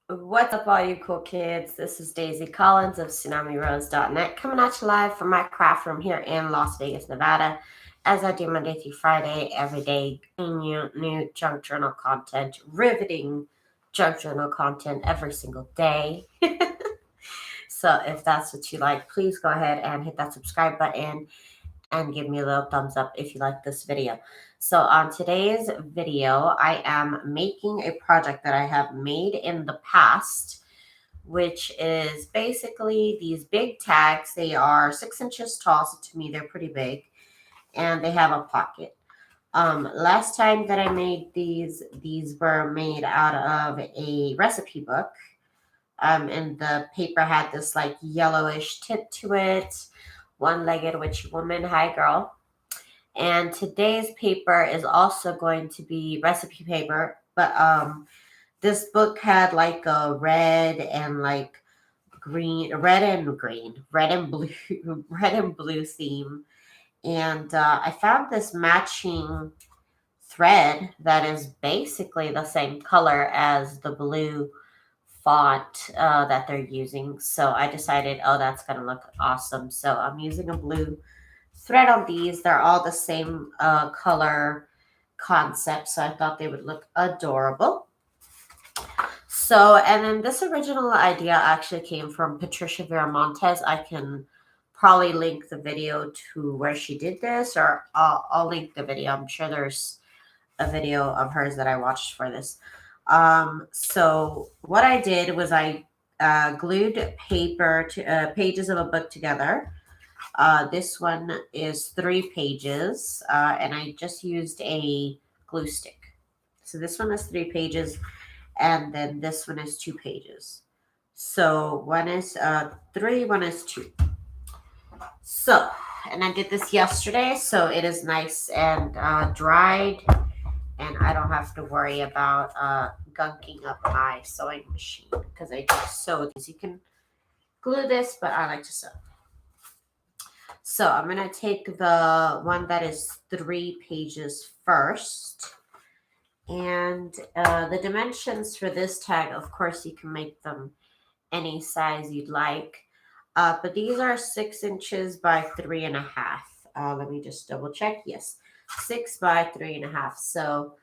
What's up, all you cool kids? This is Daisy Collins of TsunamiRose.net coming at you live from my craft room here in Las Vegas, Nevada, as I do Monday through Friday, every day, bringing you new junk journal content, riveting junk journal content every single day. So if that's what you like, please go ahead and hit that subscribe button and give me a little thumbs up if you like this video. So on today's video, I am making a project that I have made in the past, which is basically these big tags. They are 6 inches tall, so to me they're pretty big, and they have a pocket. Last time that I made these were made out of a recipe book. And the paper had this like yellowish tint to it. One-legged witchy woman, hi girl. And today's paper is also going to be recipe paper, but this book had like a red and like green, red and green, red and blue, red and blue theme. And I found this matching thread that is basically the same color as the blue font that they're using. So I decided, oh, that's going to look awesome. So I'm using a blue thread on these. They're all the same color concept, so I thought they would look adorable. So, and then this original idea actually came from Patricia Viramontes. I can probably link the video to where she did this, or I'll link the video. I'm sure there's a video of hers that I watched for this. So what I did was I glued paper to pages of a book together. This one is 3 pages, and I just used a glue stick. So this one is 3 pages, and then this one is 2 pages. So one is 3, one is 2. So, and I did this yesterday, so it is nice and dried, and I don't have to worry about gunking up my sewing machine because I just sew this. You can glue this, but I like to sew. So I'm going to take the one that is 3 pages first. And the dimensions for this tag, of course, you can make them any size you'd like. But these are 6 inches by 3.5. Let me just double check. Yes, 6 by 3.5. So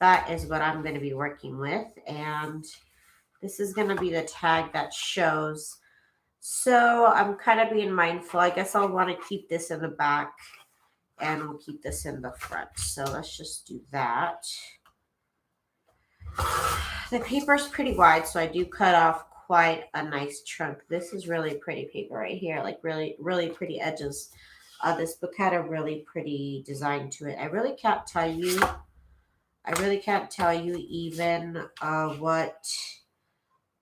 that is what I'm going to be working with. And this is going to be the tag that shows. So I'm kind of being mindful. I guess I'll want to keep this in the back and we'll keep this in the front. So let's just do that. The paper's pretty wide, so I do cut off quite a nice chunk. This is really pretty paper right here, like really, really pretty edges. This book had a really pretty design to it. I really can't tell you even what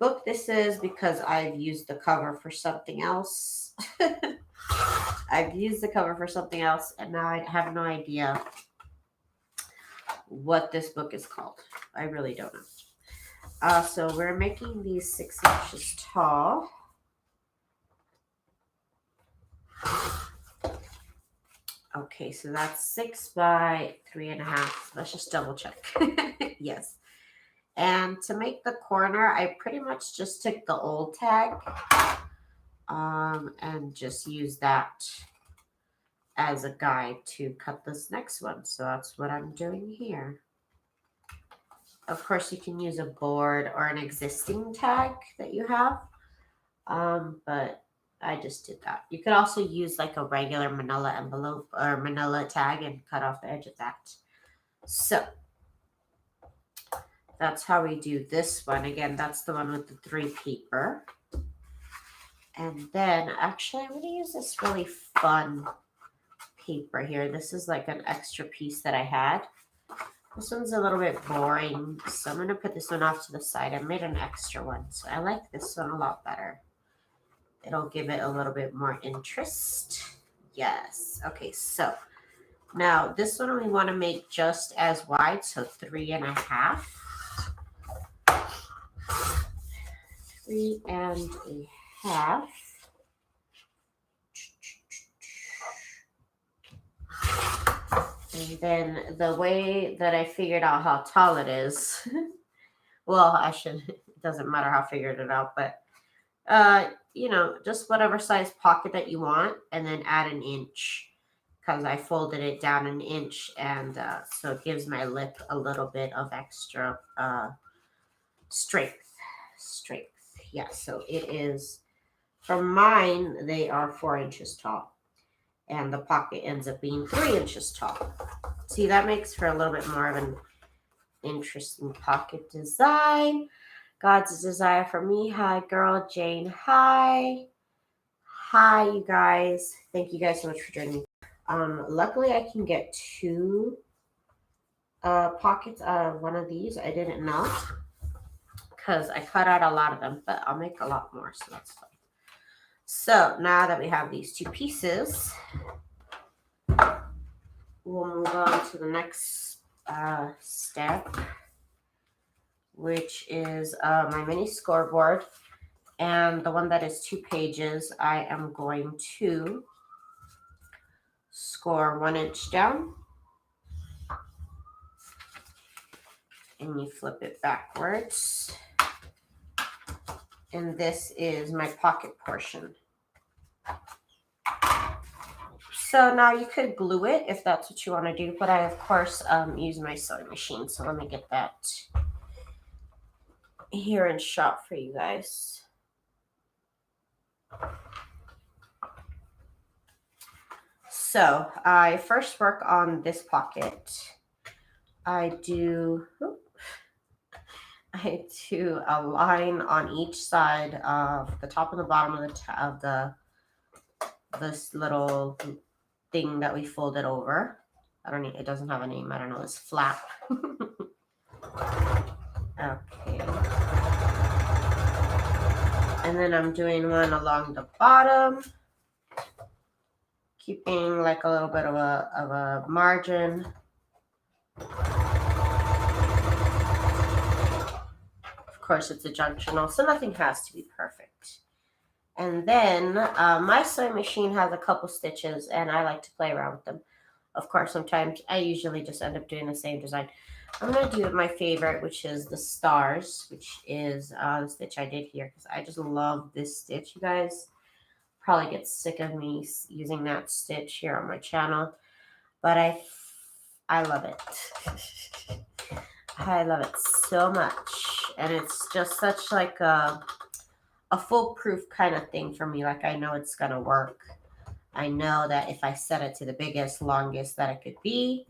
book this is because I've used the cover for something else. I've used the cover for something else, and now I have no idea what this book is called. I really don't know. So we're making these 6 inches tall. Okay, so that's 6 by 3.5. Let's just double check. Yes. And to make the corner, I pretty much just took the old tag and just use that as a guide to cut this next one. So that's what I'm doing here. Of course, you can use a board or an existing tag that you have, but I just did that. You could also use like a regular manila envelope or manila tag and cut off the edge of that. So that's how we do this one. Again, that's the one with the 3 paper. And then actually I'm going to use this really fun paper here. This is like an extra piece that I had. This one's a little bit boring, so I'm going to put this one off to the side. I made an extra one, so I like this one a lot better. It'll give it a little bit more interest. Yes. Okay, so now this one we want to make just as wide, so 3.5. 3.5. And then the way that I figured out how tall it is, well, I should, it doesn't matter how I figured it out, but you know, just whatever size pocket that you want, and then add an inch because I folded it down an inch, and so it gives my lip a little bit of extra strength. Strength. Yeah, so it is, for mine, they are 4 inches tall, and the pocket ends up being 3 inches tall. See, that makes for a little bit more of an interesting pocket design. God's desire for me. Hi, girl. Jane. Hi. Hi, you guys. Thank you guys so much for joining me. Luckily, I can get two pockets out of one of these. I didn't know because I cut out a lot of them, but I'll make a lot more, so that's fine. So now that we have these two pieces, we'll move on to the next step, which is my mini scoreboard. And the one that is 2 pages, I am going to score 1 inch down. And you flip it backwards. And this is my pocket portion. So now you could glue it if that's what you want to do, but I, of course, use my sewing machine. So let me get that here in shot for you guys. So I first work on this pocket. I do a line on each side of the top and the bottom of this little thing that we folded over. It doesn't have a name. I don't know, this flap. Okay. And then I'm doing one along the bottom, keeping like a little bit of a margin. Of course, it's a junctional, so nothing has to be perfect. And then my sewing machine has a couple stitches, and I like to play around with them. Of course, sometimes I usually just end up doing the same design. I'm going to do my favorite, which is the stars, which is the stitch I did here, because I just love this stitch, you guys. Probably get sick of me using that stitch here on my channel, but I love it. I love it so much, and it's just such like a foolproof kind of thing for me. Like, I know it's gonna work. I know that if I set it to the biggest, longest that it could be,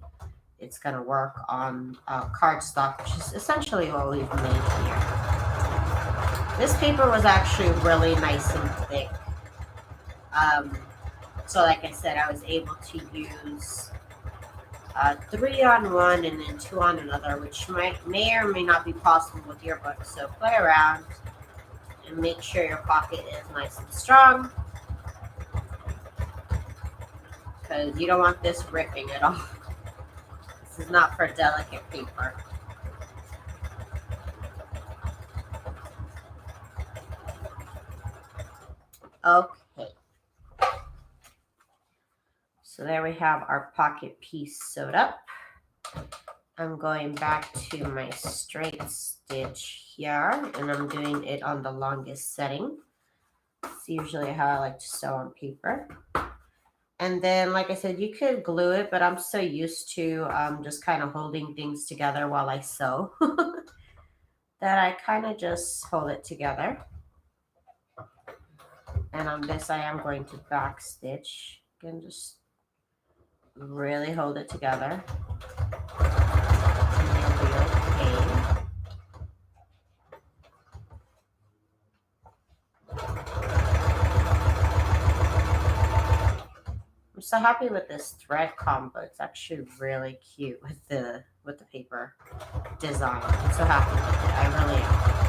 it's gonna work on cardstock, which is essentially what we've made here. This paper was actually really nice and thick. So like I said, I was able to use 3 on one and then 2 on another, which may or may not be possible with your book. So play around and make sure your pocket is nice and strong, because you don't want this ripping at all. This is not for delicate paper. Okay. So there we have our pocket piece sewed up. I'm going back to my straight stitch here, and I'm doing it on the longest setting. It's usually how I like to sew on paper. And then, like I said, you could glue it, but I'm so used to just kind of holding things together while I sew that I kind of just hold it together. And on this, I am going to back stitch. Again, just really hold it together. And you'll be okay. I'm so happy with this thread combo. It's actually really cute with the paper design. I'm so happy with it. I really am.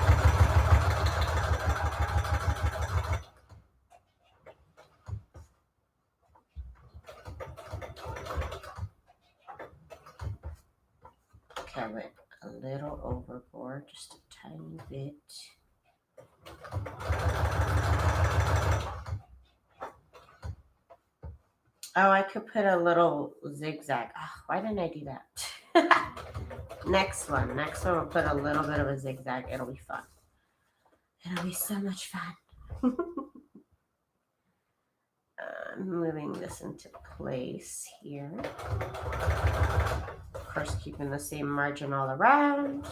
Okay, I went a little overboard, just a tiny bit. Oh, I could put a little zigzag. Oh, why didn't I do that? Next one. Next one, we'll put a little bit of a zigzag. It'll be fun. It'll be so much fun. Moving this into place here. Of course, keeping the same margin all around.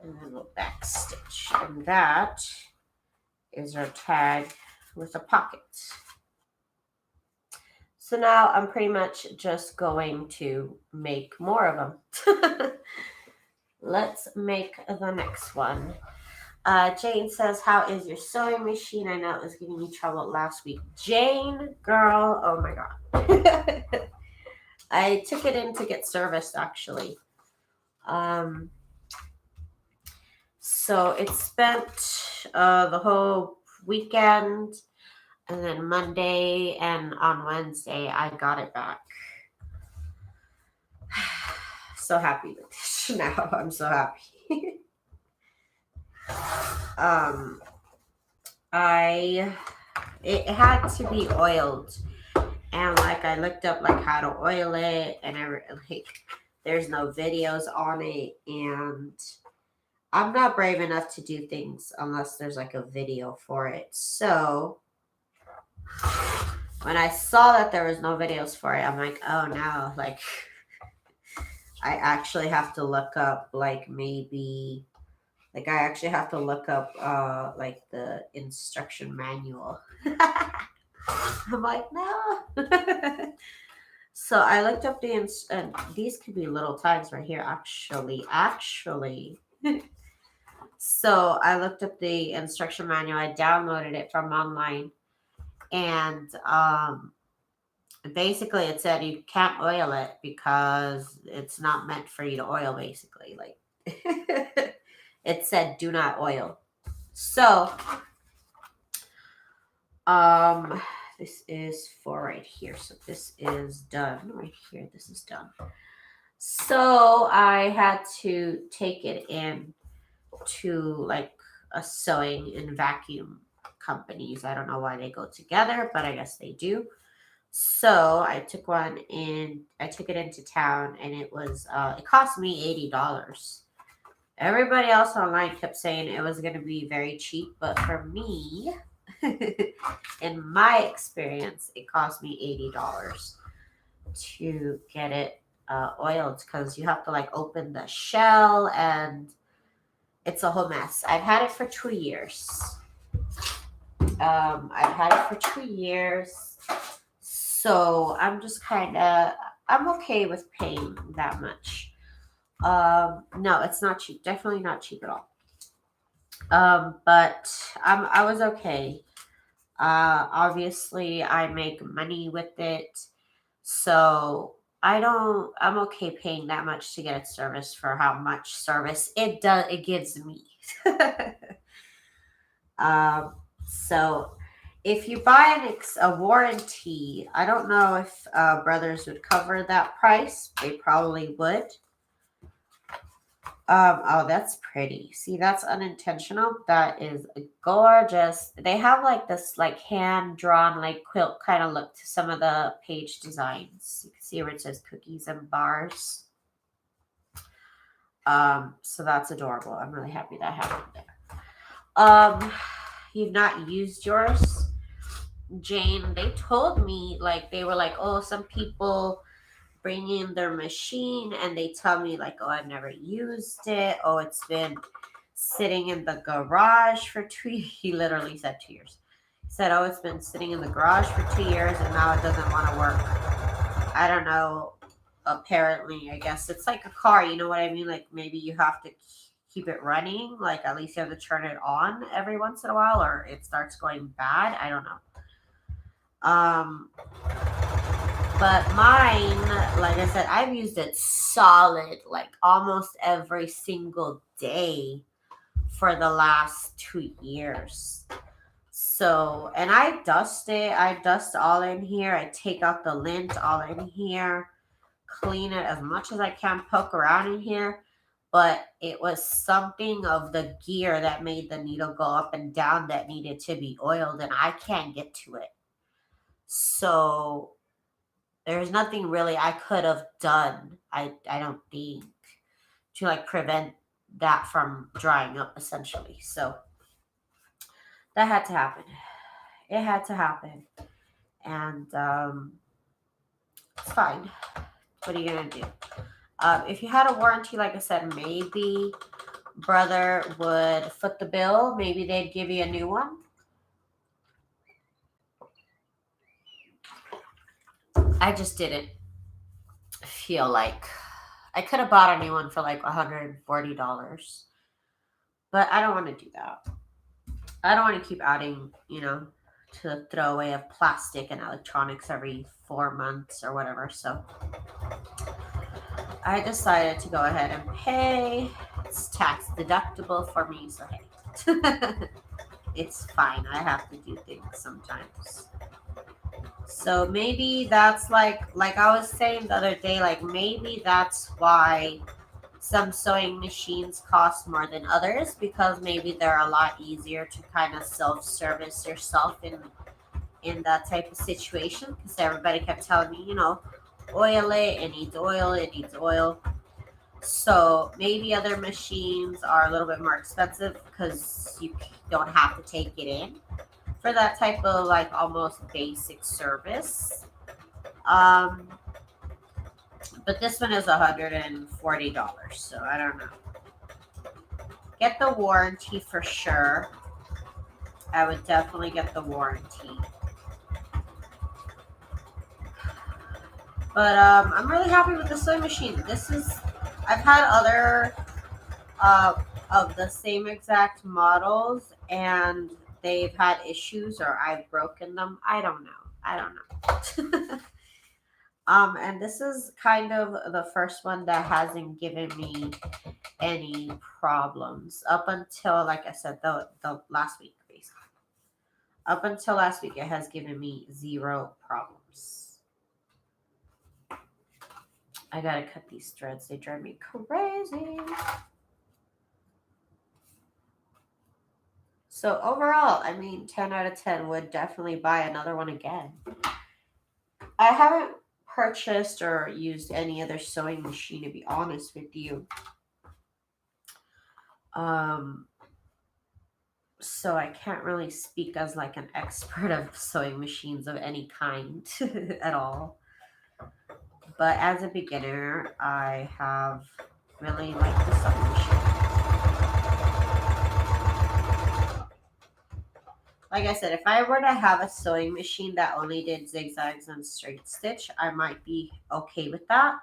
And then we'll back stitch. And that is our tag with a pocket. So now I'm pretty much just going to make more of them. Let's make the next one. Jane says, how is your sewing machine? I know it was giving you trouble last week. Jane, girl, oh my God. I took it in to get serviced, actually. So it spent the whole weekend, and then Monday and on Wednesday, I got it back. So happy with this now. I'm so happy. It had to be oiled, and like I looked up like how to oil it, and there's no videos on it, and I'm not brave enough to do things unless there's like a video for it. So when I saw that there was no videos for it, I'm like, oh no, like I actually have to look up like maybe like I actually have to look up like the instruction manual. I'm like, no. So I looked up and these could be little tags right here, actually. So I looked up the instruction manual. I downloaded it from online, and basically it said you can't oil it because it's not meant for you to oil. Basically, like it said, do not oil. So this is for right here. So this is done right here. This is done. So I had to take it in to like a sewing and vacuum companies. I don't know why they go together, but I guess they do. So I took it into town, and it cost me $80. Everybody else online kept saying it was going to be very cheap, but for me, in my experience, it cost me $80 to get it oiled, because you have to like open the shell, and it's a whole mess. I've had it for 2 years. So I'm okay with paying that much. No, it's not cheap. Definitely not cheap at all. But I was okay. Obviously I make money with it. So I'm okay paying that much to get it serviced for how much service it gives me. So if you buy a warranty, I don't know if Brothers would cover that price. They probably would. Oh, that's pretty. See, that's unintentional. That is gorgeous. They have like this like hand-drawn like quilt kind of look to some of the page designs. You can see where it says cookies and bars. So that's adorable. I'm really happy that happened there. You've not used yours, Jane? They told me like they were like, oh, some people bring in their machine and they tell me like, oh, I've never used it. Oh, it's been sitting in the garage for 2 years. He literally said 2 years. He said, oh, it's been sitting in the garage for 2 years and now it doesn't want to work. I don't know. Apparently, I guess it's like a car. You know what I mean? Like maybe you have to keep it running. Like at least you have to turn it on every once in a while, or it starts going bad. I don't know. But mine, like I said, I've used it solid, like almost every single day for the last 2 years. So, and I dust it. I dust all in here. I take out the lint all in here, clean it as much as I can, poke around in here. but it was something of the gear that made the needle go up and down that needed to be oiled, and I can't get to it. So there's nothing really I could have done, I don't think, to like prevent that from drying up essentially. So that had to happen. It had to happen. And it's fine. What are you gonna do? If you had a warranty, like I said, maybe brother would foot the bill. Maybe they'd give you a new one. I just didn't feel like I could have bought a new one for like $140, but I don't want to do that. I don't want to keep adding, to the throwaway of plastic and electronics every 4 months or whatever. So I decided to go ahead and pay. It's tax deductible for me, so hey, it's fine. I have to do things sometimes. So maybe that's like I was saying the other day, like maybe that's why some sewing machines cost more than others, because maybe they're a lot easier to kind of self-service yourself in that type of situation, because everybody kept telling me, oil it, it needs oil, it needs oil. So maybe other machines are a little bit more expensive because you don't have to take it in for that type of like almost basic service. Um, but this one is $140, so I don't know. Get the warranty for sure. I would definitely get the warranty. But I'm really happy with the sewing machine. I've had other of the same exact models, and they've had issues or I've broken them. I don't know. And this is kind of the first one that hasn't given me any problems up until, like I said, the last week, basically. Up until last week, it has given me zero problems. I gotta cut these threads. They drive me crazy. So overall, I mean, 10 out of 10 would definitely buy another one again. I haven't purchased or used any other sewing machine, to be honest with you. So I can't really speak as like an expert of sewing machines of any kind at all. But as a beginner, I have really liked the sewing machine. Like I said, if I were to have a sewing machine that only did zigzags and straight stitch, I might be okay with that.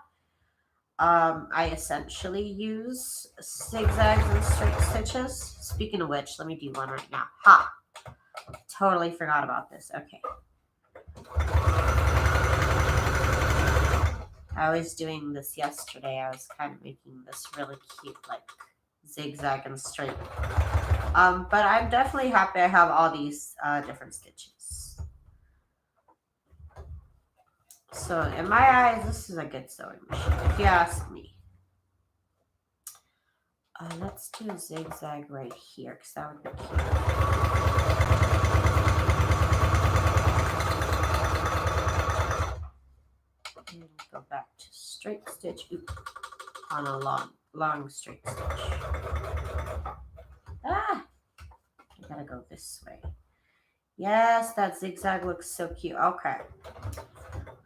I essentially use zigzags and straight stitches. Speaking of which, let me do one right now. Ha! Totally forgot about this. Okay. I was doing this yesterday. I was kind of making this really cute, like zigzag and straight. But I'm definitely happy I have all these different stitches. So in my eyes, this is a good sewing machine, if you ask me. Let's do a zigzag right here, because that would be cute. And go back to straight stitch. Oop, on a long straight stitch. I gotta go this way. Yes, that zigzag looks so cute. Okay.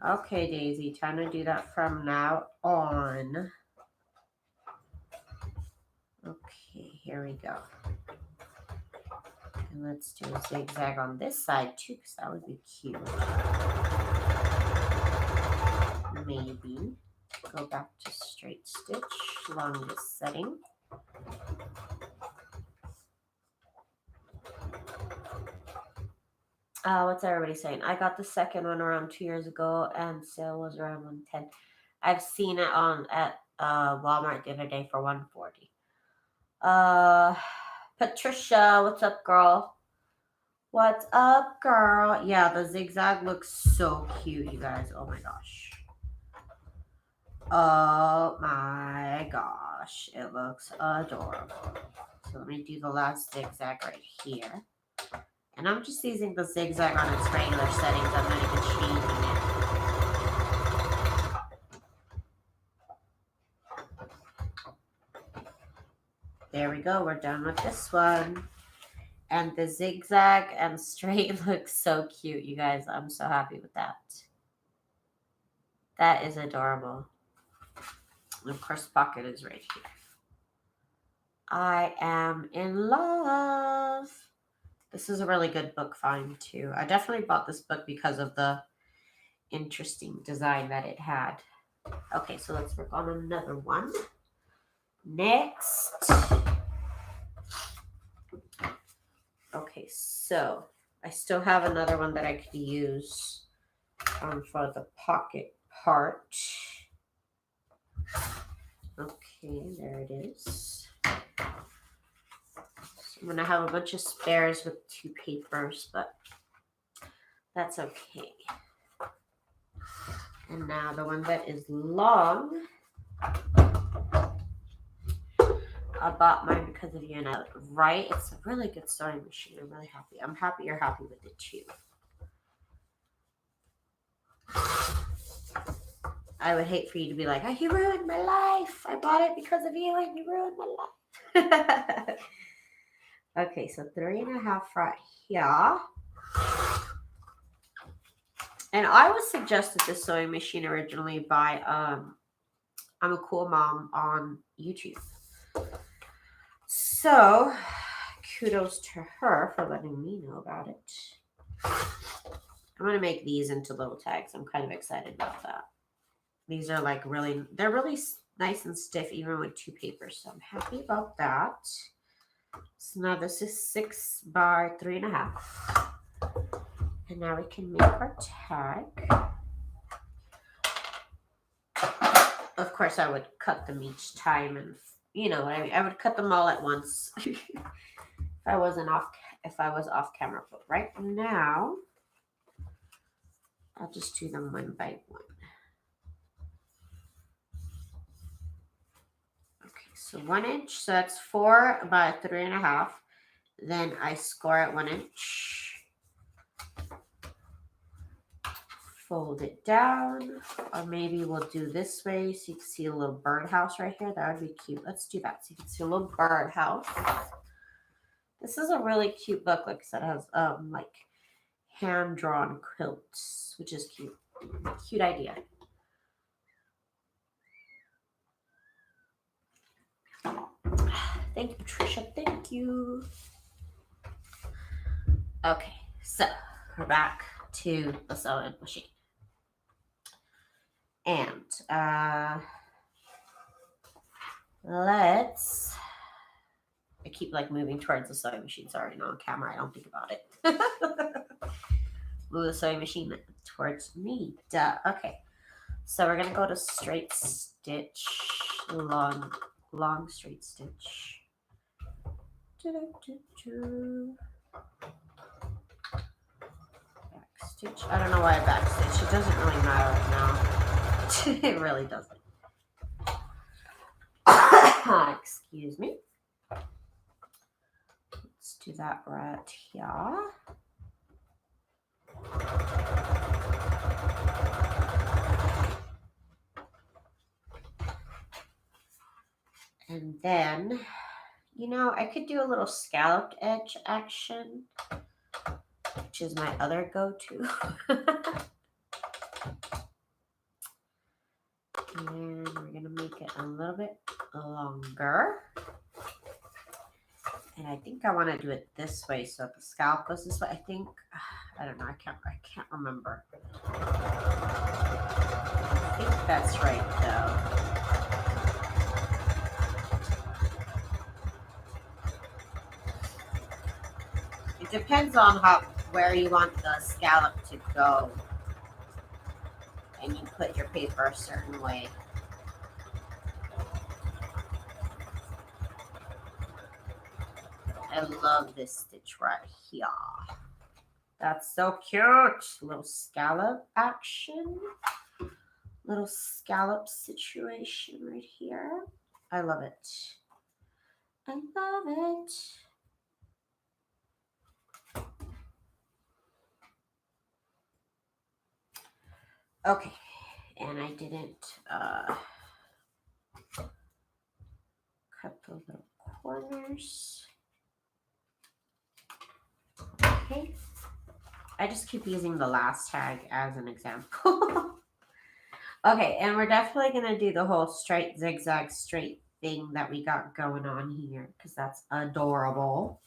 Okay, Daisy, time to do that from now on. Okay, here we go. And let's do a zigzag on this side too, because that would be cute. Maybe go back to straight stitch along this setting. What's everybody saying? I got the second one around 2 years ago, and sale was around 110. I've seen it at Walmart the other day for 140. Patricia, what's up, girl? What's up, girl? Yeah, the zigzag looks so cute, you guys. Oh my gosh. Oh my gosh, it looks adorable. So let me do the last zigzag right here. And I'm just using the zigzag on its regular settings. I'm not even changing it. There we go. We're done with this one. And the zigzag and straight looks so cute, you guys. I'm so happy with that. That is adorable. And of course, the pocket is right here. I am in love. This is a really good book find too. I definitely bought this book because of the interesting design that it had. Okay, so let's work on another one. Next. Okay, so I still have another one that I could use for the pocket part. Okay, there it is. So I'm going to have a bunch of spares with 2 papers, but that's okay. And now the one that is long, I bought mine because of you, and right? It's a really good sewing machine. I'm really happy. I'm happy you're happy with it too. I would hate for you to be like, oh, you ruined my life. I bought it because of you and you ruined my life. Okay, so 3.5 right here. And I was suggested this sewing machine originally by I'm a Cool Mom on YouTube. So kudos to her for letting me know about it. I'm gonna make these into little tags. I'm kind of excited about that. These are like they're really nice and stiff even with 2 papers. So I'm happy about that. So now this is 6 by 3.5. And now we can make our tag. Of course, I would cut them each time, and you know what I mean. I would cut them all at once if I was off camera. But right now, I'll just do them one by one. Okay, so 1 inch. So that's 4 by 3.5. Then I score at 1 inch. Fold it down, or maybe we'll do this way so you can see a little birdhouse right here. That would be cute. Let's do that so you can see a little birdhouse. This is a really cute book. Like I said, it has like hand-drawn quilts, which is cute. Cute idea. Thank you, Patricia. Thank you. Okay, so we're back to the sewing machine. And let's, I keep like moving towards the sewing machine. Sorry, not on camera. I don't think about it. Move the sewing machine towards me. Duh. Okay. So we're going to go to straight stitch, long straight stitch. Back stitch. I don't know why I back stitch. It doesn't really matter right now. It really doesn't. Excuse me. Let's do that right here. And then, you know, I could do a little scalloped edge action, which is my other go-to. And we're going to make it a little bit longer. And I think I want to do it this way so the scalp goes this way. I think, I don't know, I can't remember. I think that's right though. It depends on where you want the scallop to go. And you put your paper a certain way. I love this stitch right here. That's so cute. Little scallop action. little scallop situation right here. I love it. I love it. Okay, and I didn't cut the little corners. Okay, I just keep using the last tag as an example. Okay, and we're definitely gonna do the whole straight zigzag straight thing that we got going on here because that's adorable.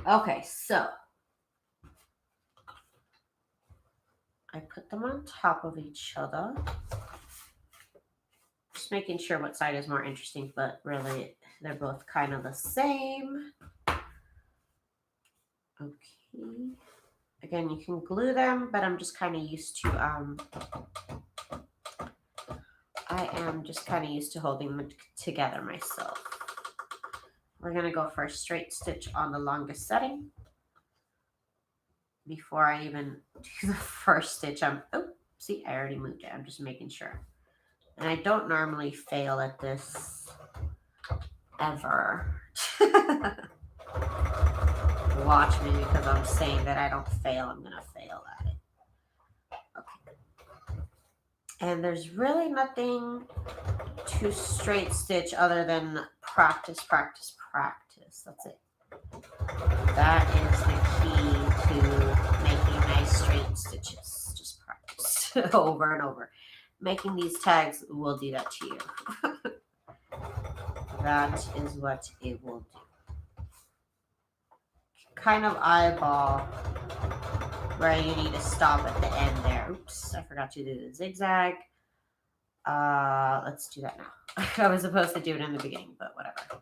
Okay, so I put them on top of each other. Just making sure what side is more interesting, but really they're both kind of the same. Okay. Again, you can glue them, but I'm just kind of used to holding them together myself. We're gonna go for a straight stitch on the longest setting. Before I even do the first stitch, see, I already moved it. I'm just making sure. And I don't normally fail at this ever. Watch me, because I'm saying that I don't fail, I'm gonna fail at it. Okay. And there's really nothing to straight stitch other than practice, practice, practice. That's it. That is the key to making nice straight stitches. Just practice over and over. Making these tags will do that to you. That is what it will do. Kind of eyeball where you need to stop at the end there. Oops, I forgot to do the zigzag. Let's do that now. I was supposed to do it in the beginning, but whatever.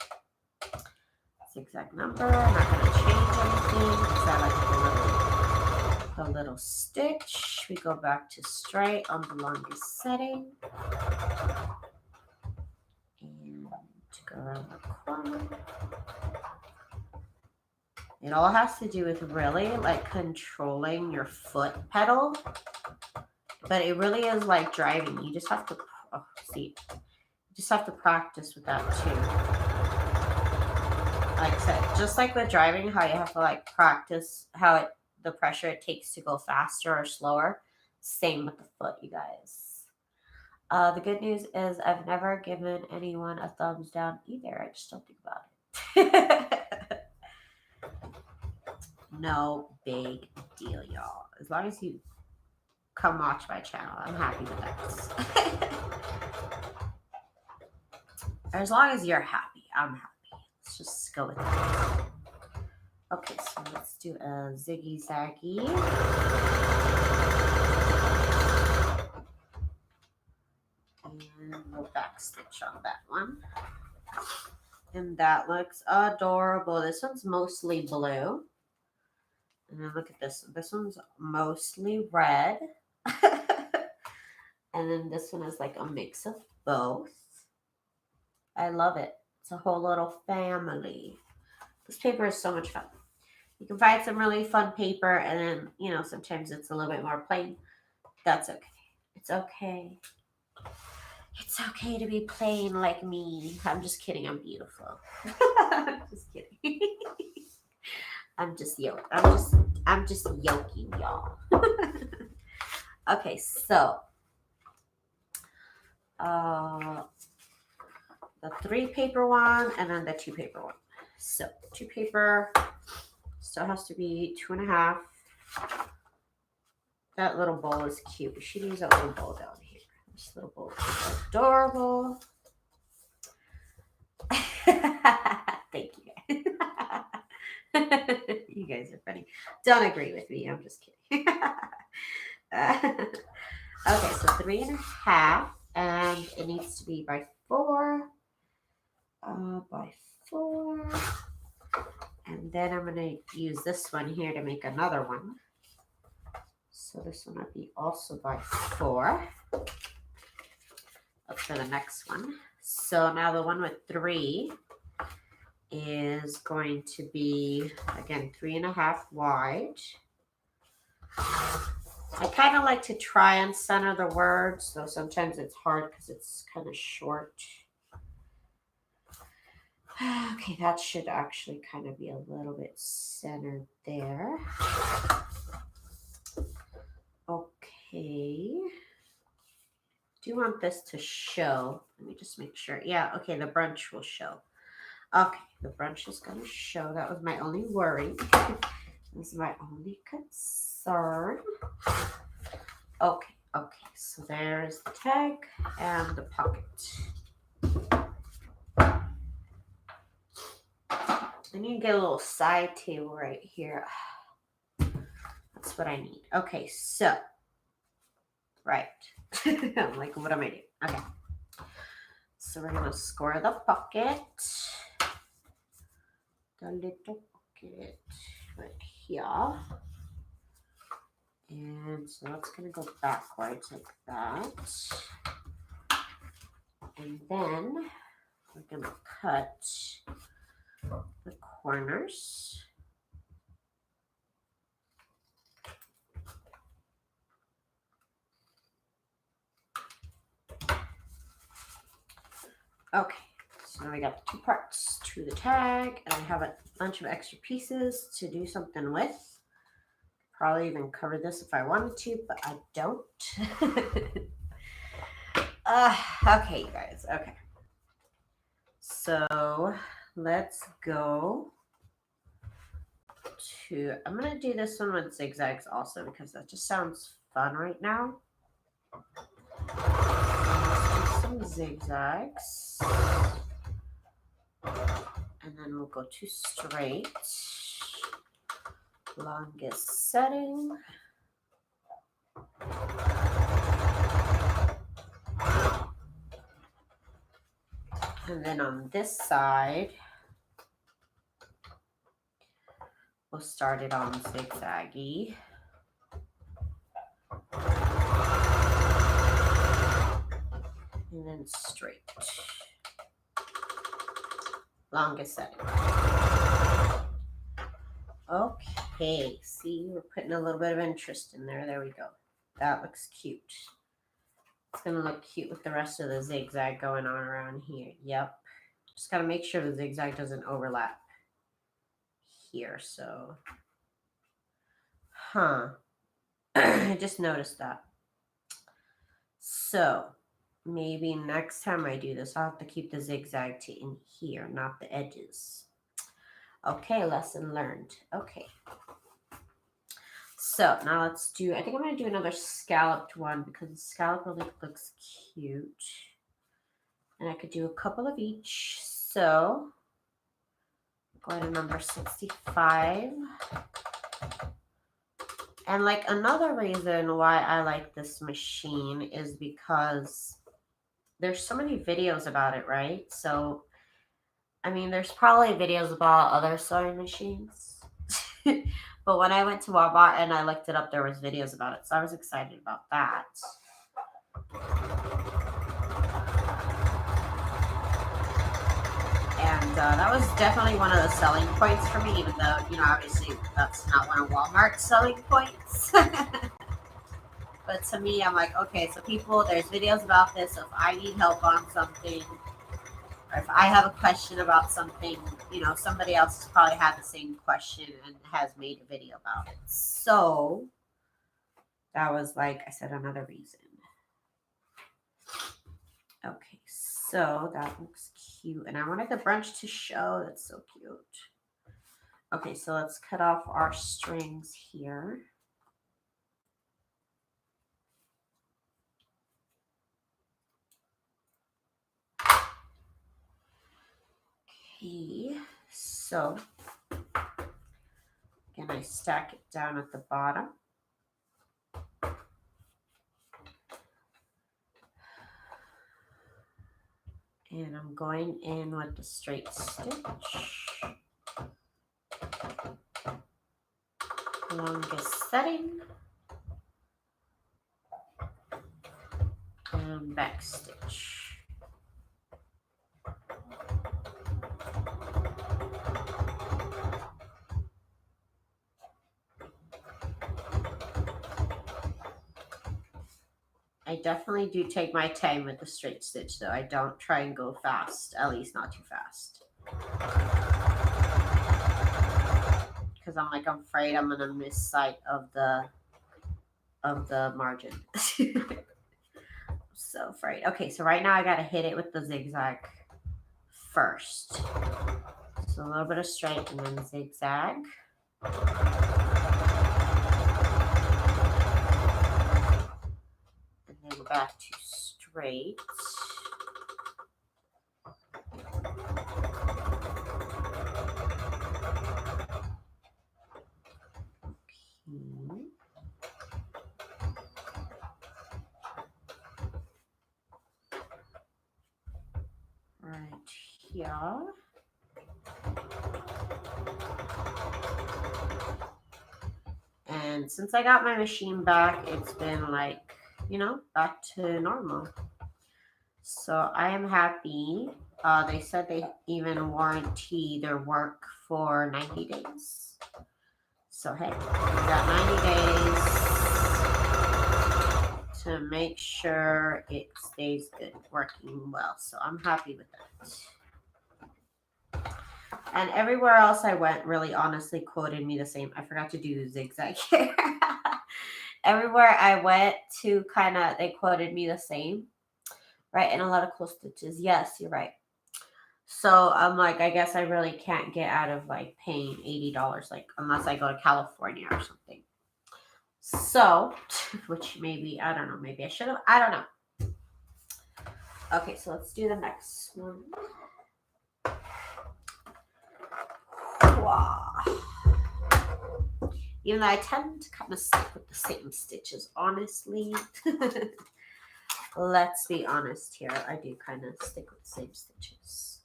Zigzag number. I'm not going to change anything because I like the little stitch. We go back to straight on the longest setting. And go around the corner. It all has to do with really like controlling your foot pedal. But it really is like driving. You just have to, practice with that too. Like I said, just like with driving, how you have to like practice the pressure it takes to go faster or slower. Same with the foot, you guys. The good news is I've never given anyone a thumbs down either. I just don't think about it. No big deal, y'all. As long as you come watch my channel, I'm happy with that. As long as you're happy, I'm happy. Let's just go with that. Okay, so let's do a ziggy zaggy. And we'll back stitch on that one. And that looks adorable. This one's mostly blue. And then look at this one. This one's mostly red. And then this one is like a mix of both. I love it. It's a whole little family. This paper is so much fun. You can find some really fun paper, and then, you know, sometimes it's a little bit more plain. That's okay. It's okay. It's okay to be plain like me. I'm just kidding. I'm beautiful. I'm just kidding. I'm just yoking, y'all. Okay, so the 3 paper one and then the 2 paper one. So 2 paper still has to be 2.5. That little bowl is cute. We should use that little bowl down here. This little bowl is adorable. Thank you guys. You guys are funny. Don't agree with me. I'm just kidding. Okay, so 3.5, and it needs to be by 4. By 4. And then I'm going to use this one here to make another one. So this one would be also by 4. Up for the next one. So now the one with 3 is going to be, again, 3.5 wide. I kind of like to try and center the words, though sometimes it's hard because it's kind of short. Okay, that should actually kind of be a little bit centered there. Okay. Do you want this to show? Let me just make sure. Yeah, okay, the brunch will show. Okay, the brunch is going to show. That was my only worry. This is my only concern. Okay, so there's the tag and the pocket. I need to get a little side table right here. That's what I need. Okay, so, right. I'm like, what am I doing? Okay. So we're going to score the pocket. The little pocket right here. And so that's going to go backwards like that. And then we're going to cut the corners. Okay, so now we got the two parts to the tag, and I have a bunch of extra pieces to do something with. Probably even cover this if I wanted to, but I don't. Okay, you guys, okay. So let's go to, I'm going to do this one with zigzags also because that just sounds fun right now. Let's do some zigzags. And then we'll go to straight. Longest setting. And then on this side, we'll start it on zigzaggy. And then straight. Longest setting. Okay, see, we're putting a little bit of interest in there. There we go. That looks cute. It's going to look cute with the rest of the zigzag going on around here. Yep. Just got to make sure the zigzag doesn't overlap here. So, I just noticed that. So, maybe next time I do this, I'll have to keep the zigzag to in here, not the edges. Okay, lesson learned. Okay. So now let's do, I think I'm going to do another scalloped one because the scallop really looks cute. And I could do a couple of each. So go to number 65. And like another reason why I like this machine is because there's so many videos about it, right? So, I mean, there's probably videos about other sewing machines. But when I went to Walmart and I looked it up, there was videos about it. So I was excited about that. And that was definitely one of the selling points for me, even though, you know, obviously that's not one of Walmart's selling points. But to me, I'm like, okay, so people, there's videos about this. So if I need help on something, or if I have a question about something, you know, somebody else has probably had the same question and has made a video about it. So that was, like I said, another reason. Okay, so that looks cute. And I wanted the brunch to show. That's so cute. Okay, so let's cut off our strings here. Okay, so again, I stack it down at the bottom. And I'm going in with the straight stitch. Longest setting. And back stitch. definitely do take my time with the straight stitch though. I don't try and go fast, at least not too fast. Because I'm afraid I'm gonna miss sight of the margin. So afraid. Okay, so right now I gotta hit it with the zigzag first. So a little bit of straight and then zigzag. And then back to straight. Okay. Right here. And since I got my machine back, it's been like, you know, back to normal. So I am happy. They said they even warranty their work for 90 days. So hey, we got 90 days to make sure it stays good, working well. So I'm happy with that. And everywhere else I went really honestly quoted me the same. I forgot to do zigzag here. Everywhere I went to they quoted me the same. Right, and a lot of cool stitches. Yes, you're right. So I'm like, I guess I really can't get out of like paying $80, like unless I go to California or something. So, which maybe, I don't know, maybe I should have, I don't know. Okay, so let's do the next one. Wow. Even though I tend to kind of stick with the same stitches, honestly. Let's be honest here. I do kind of stick with the same stitches.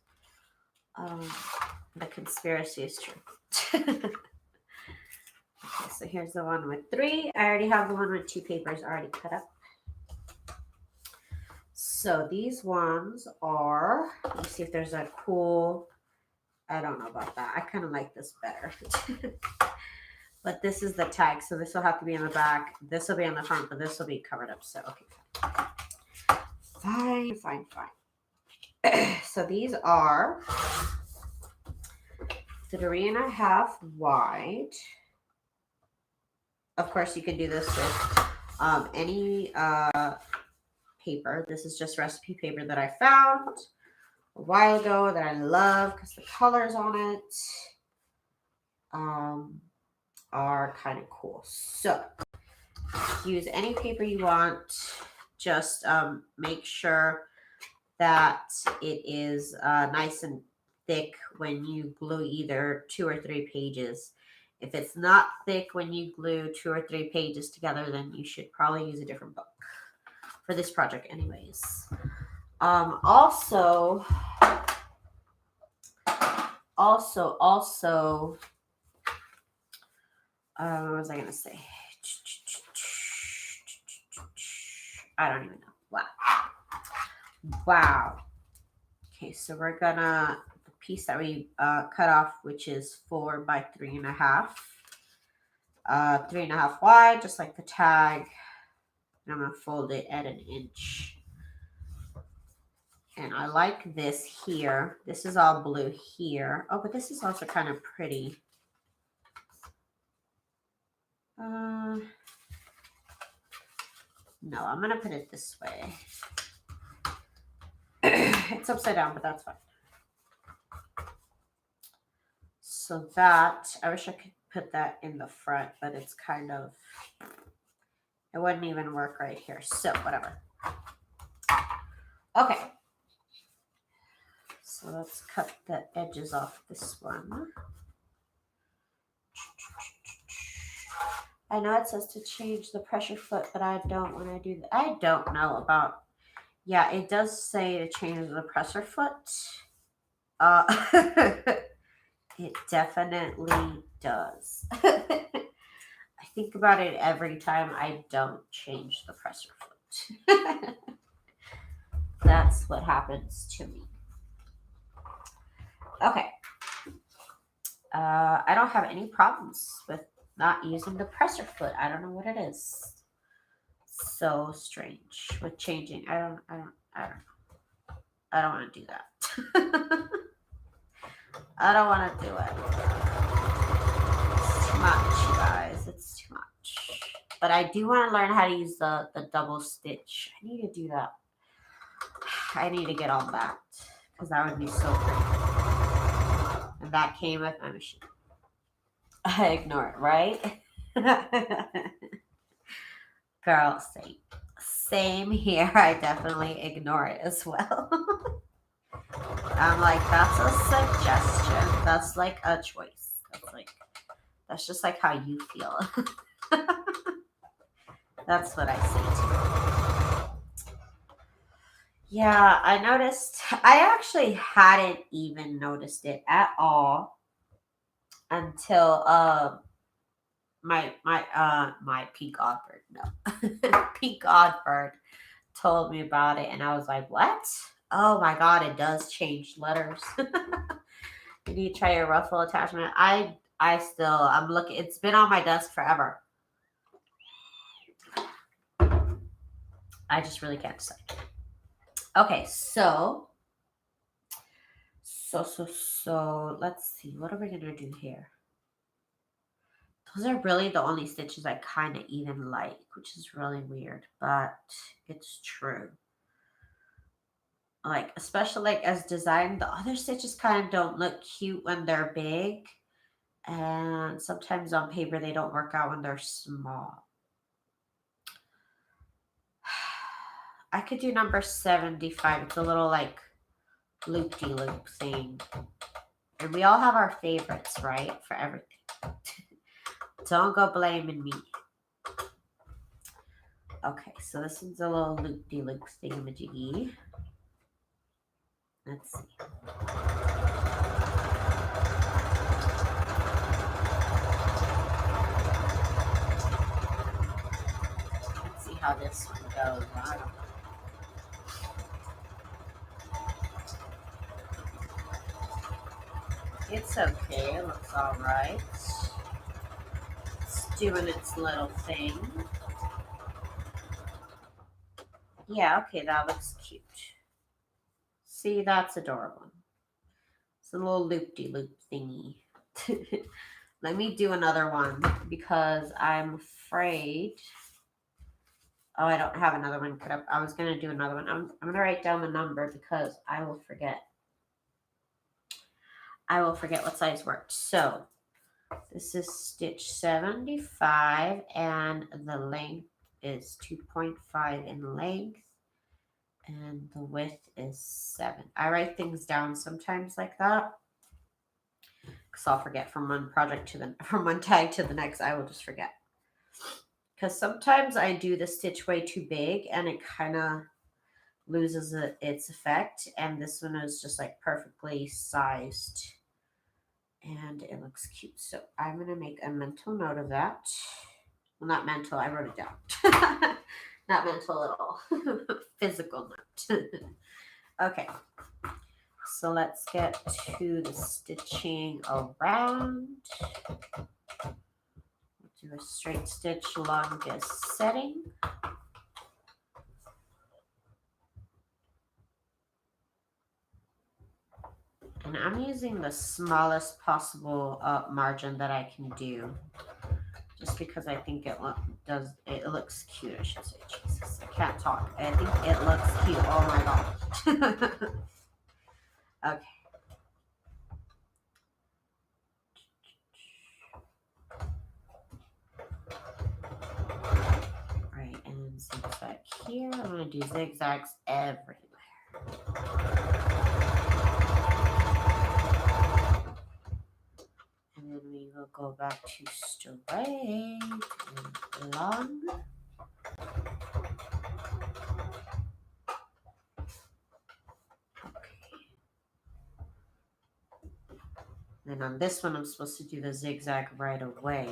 The conspiracy is true. Okay, so here's the one with 3. I already have the one with 2 papers already cut up. So these ones are, let's see if there's a cool, I don't know about that. I kind of like this better. But this is the tag, so this will have to be in the back. This will be on the front, but this will be covered up. So, okay. Fine. So these are 3.5 wide. Of course, you can do this with any paper. This is just recipe paper that I found a while ago that I love because the colors on it are kind of cool. So use any paper you want. Just make sure that it is nice and thick when you glue either 2 or 3 pages. If it's not thick when you glue 2 or 3 pages together, then you should probably use a different book for this project anyways. Also, what was I going to say? I don't even know. Wow. Okay, so we're gonna, the piece that we cut off, which is 4 by 3.5. 3.5 wide, just like the tag. And I'm gonna fold it at 1 inch. And I like this here. This is all blue here. Oh, but this is also kind of pretty. No, I'm gonna put it this way. It's upside down, but that's fine. So that, I wish I could put that in the front, but it's kind of, it wouldn't even work right here. So whatever. Okay. So let's cut the edges off this one. I know it says to change the pressure foot, but I don't when I do that. I don't know about, yeah, it does say to change the pressure foot. It definitely does. I think about it every time I don't change the pressure foot. That's what happens to me. Okay. I don't have any problems with not using the presser foot. I don't know what it is. So strange with changing. I don't want to do that. I don't want to do it. It's too much, you guys. It's too much. But I do want to learn how to use the double stitch. I need to do that. I need to get on that because that would be so great. And that came with my machine. I ignore it, right? Girl, same here. I definitely ignore it as well. I'm like, that's a suggestion. That's like a choice. That's just like how you feel. That's what I say too. Yeah, I noticed. I actually hadn't even noticed it at all until my Pink Godbird, no, Pink Godbird told me about it, and I was like, what? Oh my god, it does change letters. You need to try your ruffle attachment. I'm looking. It's been on my desk forever. I just really can't decide. Okay, so let's see. What are we gonna do here? Those are really the only stitches I kind of even like, which is really weird, but it's true. Like, especially like as designed, the other stitches kind of don't look cute when they're big. And sometimes on paper, they don't work out when they're small. I could do number 75. It's a little like loop-de-loop thing. And we all have our favorites, right? For everything. Don't go blaming me. Okay, so this one's a little loop-de-loop thingamajiggy. Let's see. Let's see how this one goes. I don't know. It's okay. It looks all right. It's doing its little thing. Yeah, okay, that looks cute. See, that's adorable. It's a little loop-de-loop thingy. Let me do another one because I'm afraid. Oh, I don't have another one cut up. I was going to do another one. I'm going to write down the number because I will forget. I will forget what size worked. So this is stitch 75 and the length is 2.5 in length and the width is 7. I write things down sometimes like that because I'll forget from one tag to the next. I will just forget because sometimes I do the stitch way too big and it kind of loses its effect, and this one is just like perfectly sized and it looks cute. So I'm going to make a mental note of that. Well, not mental, I wrote it down. Not mental at all. Physical note. Okay. So let's get to the stitching around. Do a straight stitch longest setting. And I'm using the smallest possible margin that I can do, just because I think it looks cute. I should say, Jesus, I can't talk. I think it looks cute. Oh my god. Okay. Right, and zigzag here. I'm gonna do zigzags everywhere. And then we will go back to straight and long. Okay. Then on this one, I'm supposed to do the zigzag right away.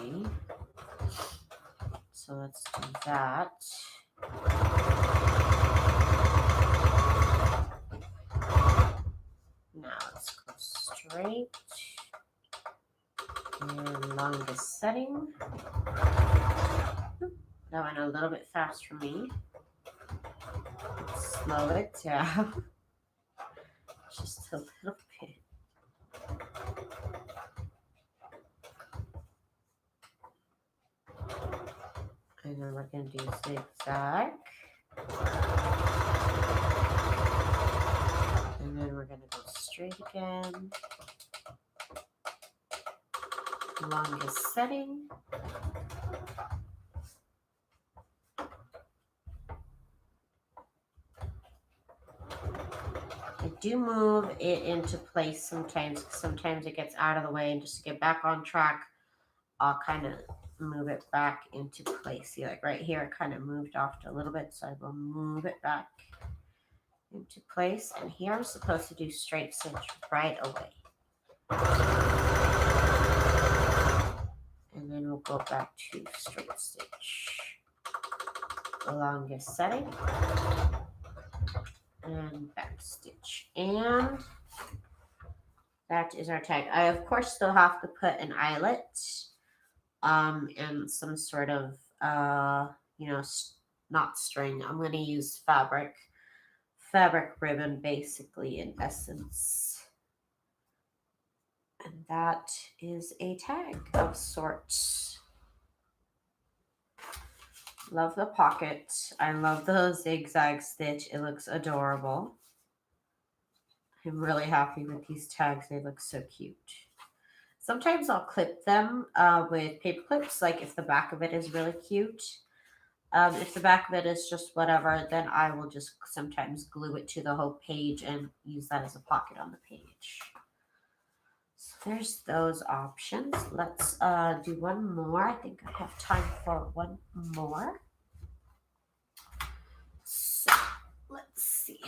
So let's do that. Now let's go straight and longest setting. That went a little bit fast for me. Slow it down. Just a little bit. And then we're going to do zigzag. And then we're going to go straight again. Longest setting. I do move it into place sometimes. Sometimes it gets out of the way, and just to get back on track, I'll kind of move it back into place. See, like right here, it kind of moved off a little bit, so I will move it back into place. And here I'm supposed to do straight stitch right away. And then we'll go back to straight stitch. The longest setting. And back stitch. And that is our tag. I, of course, still have to put an eyelet and some sort of, you know, not string. I'm going to use fabric ribbon, basically, in essence. And that is a tag of sorts. Love the pocket. I love the zigzag stitch. It looks adorable. I'm really happy with these tags. They look so cute. Sometimes I'll clip them with paper clips, like if the back of it is really cute. If the back of it is just whatever, then I will just sometimes glue it to the whole page and use that as a pocket on the page. So there's those options. Let's do one more. I think I have time for one more. So let's see.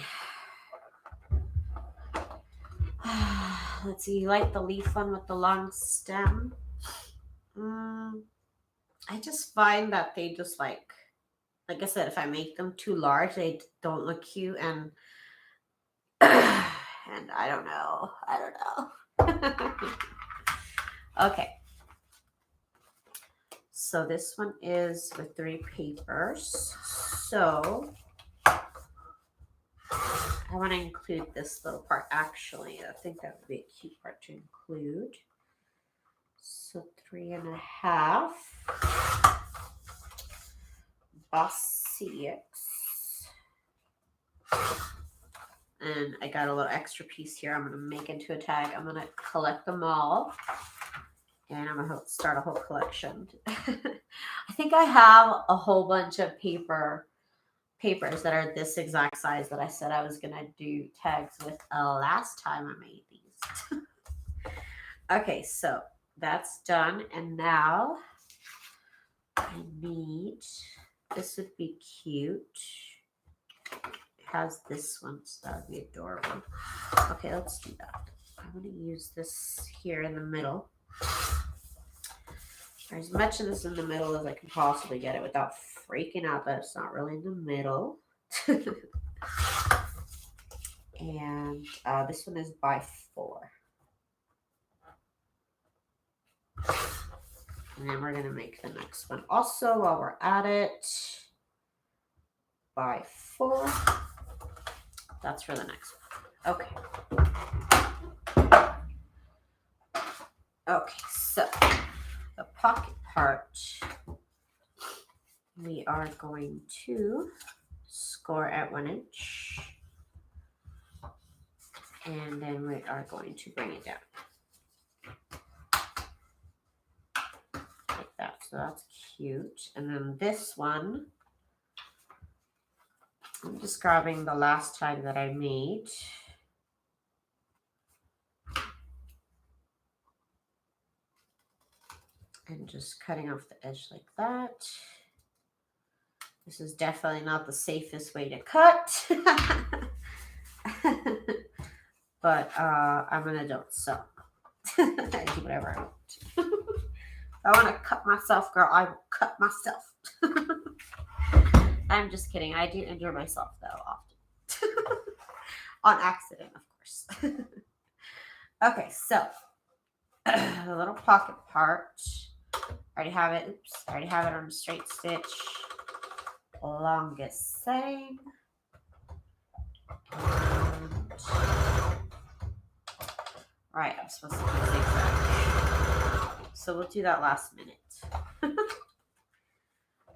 Let's see, you like the leaf one with the long stem? I just find that they just like I said, if I make them too large, they don't look cute, and and I don't know. Okay. So this one is with 3 papers. So I want to include this little part. Actually, I think that would be a cute part to include. So 3.5 Boss CX. And I got a little extra piece here. I'm going to make into a tag. I'm going to collect them all. And I'm going to start a whole collection. I think I have a whole bunch of papers that are this exact size that I said I was going to do tags with last time I made these. Okay, so that's done. And now I need, this would be cute. It has this one, so that would be adorable. Okay, let's do that. I'm going to use this here in the middle. As much of this in the middle as I can possibly get it without freaking out that it's not really in the middle. And this one is by 4. And then we're going to make the next one also while we're at it. By 4. That's for the next one. Okay. Okay, so the pocket part, we are going to score at 1 inch. And then we are going to bring it down. Like that. So that's cute. And then this one, I'm just grabbing the last tag that I made. And just cutting off the edge like that. This is definitely not the safest way to cut. But I'm an adult, so I do whatever I want. If I want to cut myself, girl, I will cut myself. I'm just kidding. I do injure myself, though, often. On accident, of course. Okay, so the little pocket part. I already have it. Oops, I already have it on a straight stitch. longest setting. And, right, I'm supposed to do zigzag. So we'll do that last minute.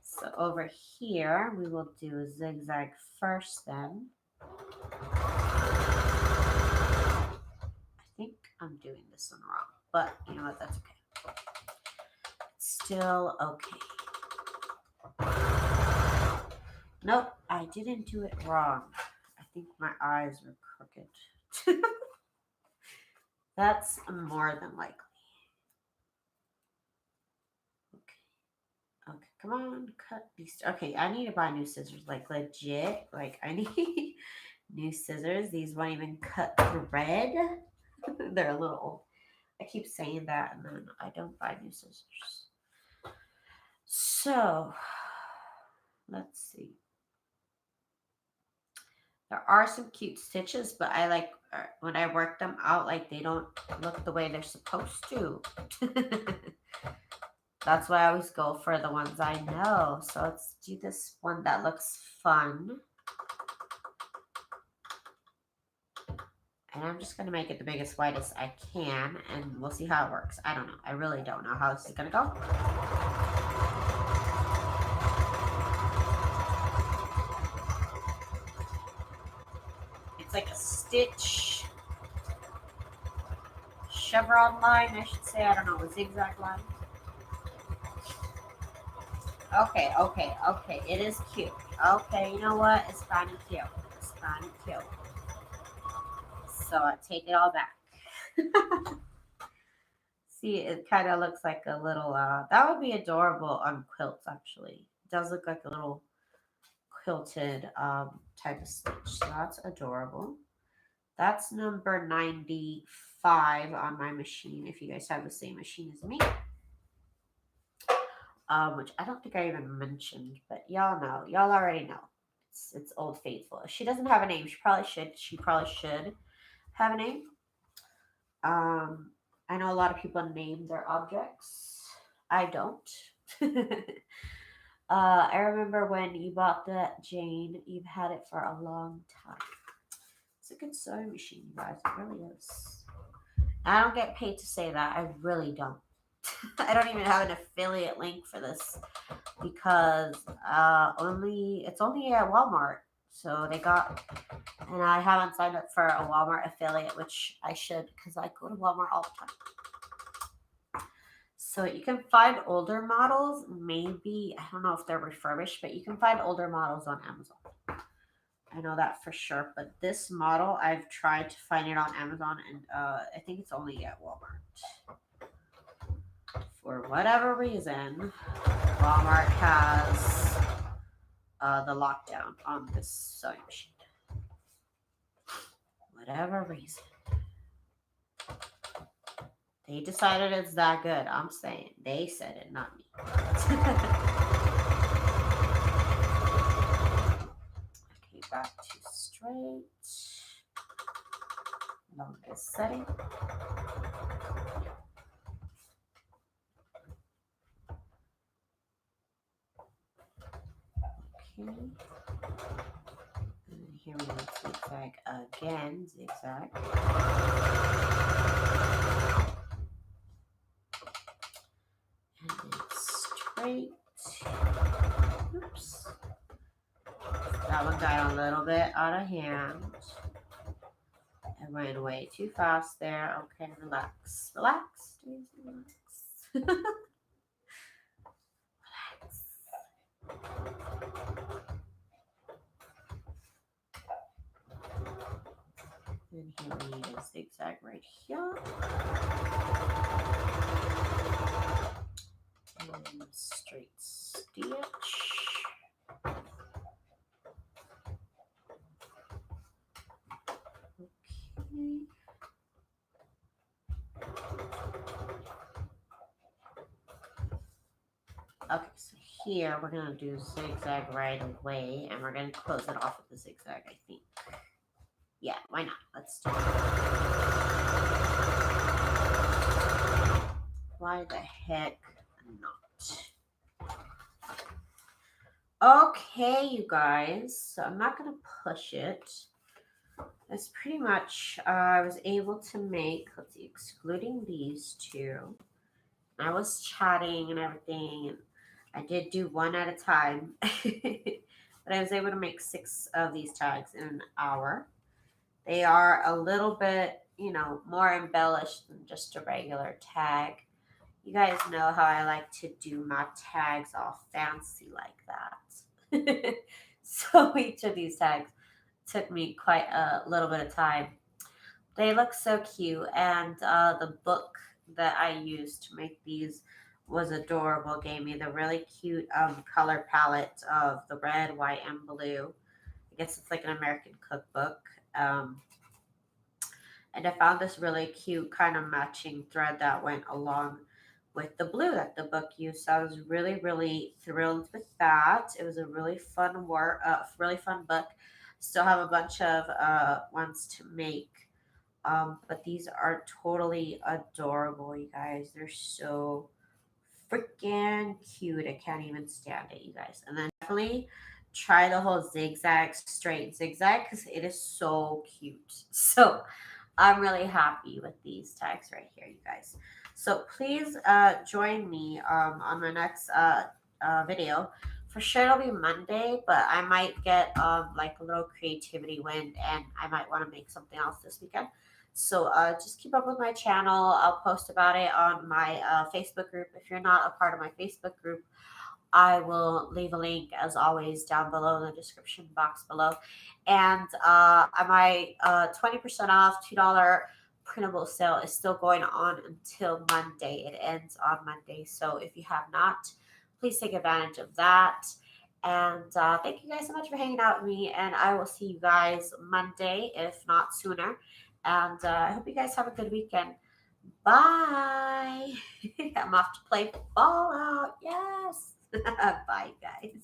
So over here, we will do a zigzag first then. I think I'm doing this one wrong, but you know what, that's okay. It's still okay. Nope, I didn't do it wrong. I think my eyes were crooked. That's more than likely. Okay, come on, cut these. Okay, I need to buy new scissors, like legit. Like I need new scissors. These won't even cut thread. They're a little old. I keep saying that and then I don't buy new scissors. So, let's see. There are some cute stitches, but I like when I work them out, like they don't look the way they're supposed to. That's why I always go for the ones I know. So let's do this one that looks fun. And I'm just going to make it the biggest, widest I can, and we'll see how it works. I don't know. I really don't know how this is going to go. It's like a stitch chevron line, I should say. I don't know, a zigzag line. Okay. It is cute. Okay, you know what? It's fine and cute. It's fine and cute. So I take it all back. See, it kind of looks like a little, that would be adorable on quilts, actually. It does look like a little quilted type of stitch. So that's adorable. That's number 95 on my machine, if you guys have the same machine as me. Which I don't think I even mentioned, but y'all know. Y'all already know. It's Old Faithful. If she doesn't have a name, she probably should. She probably should have a name. I know a lot of people name their objects. I don't. I remember when you bought that, Jane, you've had it for a long time. It's a good sewing machine, you guys. It really is. I don't get paid to say that. I really don't. I don't even have an affiliate link for this because it's only at Walmart. So they got, and I haven't signed up for a Walmart affiliate, which I should because I go to Walmart all the time. So you can find older models, maybe, I don't know if they're refurbished, but you can find older models on Amazon. I know that for sure, but this model, I've tried to find it on Amazon, and I think it's only at Walmart. For whatever reason, Walmart has the lockdown on this sewing machine. Whatever reason. They decided it's that good. I'm saying. They said it, not me. Okay, back to straight. Longest setting. Okay. And here we need zigzag again. Zigzag. And then straight. Oops. That one got a little bit out of hand. I went way too fast there. Okay, relax. Relax. Relax. And here we need a zigzag right here. And straight stitch. Okay. Okay, so here we're going to do zigzag right away, and we're going to close it off with the zigzag, I think. Yeah, why not? Let's do it. Why the heck not? Okay, you guys. So I'm not gonna push it. That's pretty much. I was able to make. Let's see, excluding these two. I was chatting and everything, and I did do one at a time. But I was able to make six of these tags in an hour. They are a little bit, more embellished than just a regular tag. You guys know how I like to do my tags all fancy like that. So each of these tags took me quite a little bit of time. They look so cute, and the book that I used to make these was adorable. Gave me the really cute color palette of the red, white, and blue. I guess it's like an American cookbook. Um, and I found this really cute kind of matching thread that went along with the blue that the book used. So I was really, really thrilled with that. It was a really fun really fun book. Still have a bunch of ones to make. But these are totally adorable, you guys. They're so freaking cute. I can't even stand it, you guys. And then definitely try the whole zigzag, straight zigzag, because it is so cute. So I'm really happy with these tags right here, you guys. So please join me on my next video. For sure, it'll be Monday, but I might get like a little creativity win, and I might want to make something else this weekend. So just keep up with my channel. I'll post about it on my Facebook group. If you're not a part of my Facebook group, I will leave a link as always down below in the description box below. And my 20% off $2 printable sale is still going on until Monday. It ends on Monday. So if you have not, please take advantage of that. And thank you guys so much for hanging out with me. And I will see you guys Monday, if not sooner. And I hope you guys have a good weekend. Bye. I'm off to play Fallout. Yes. Bye, guys.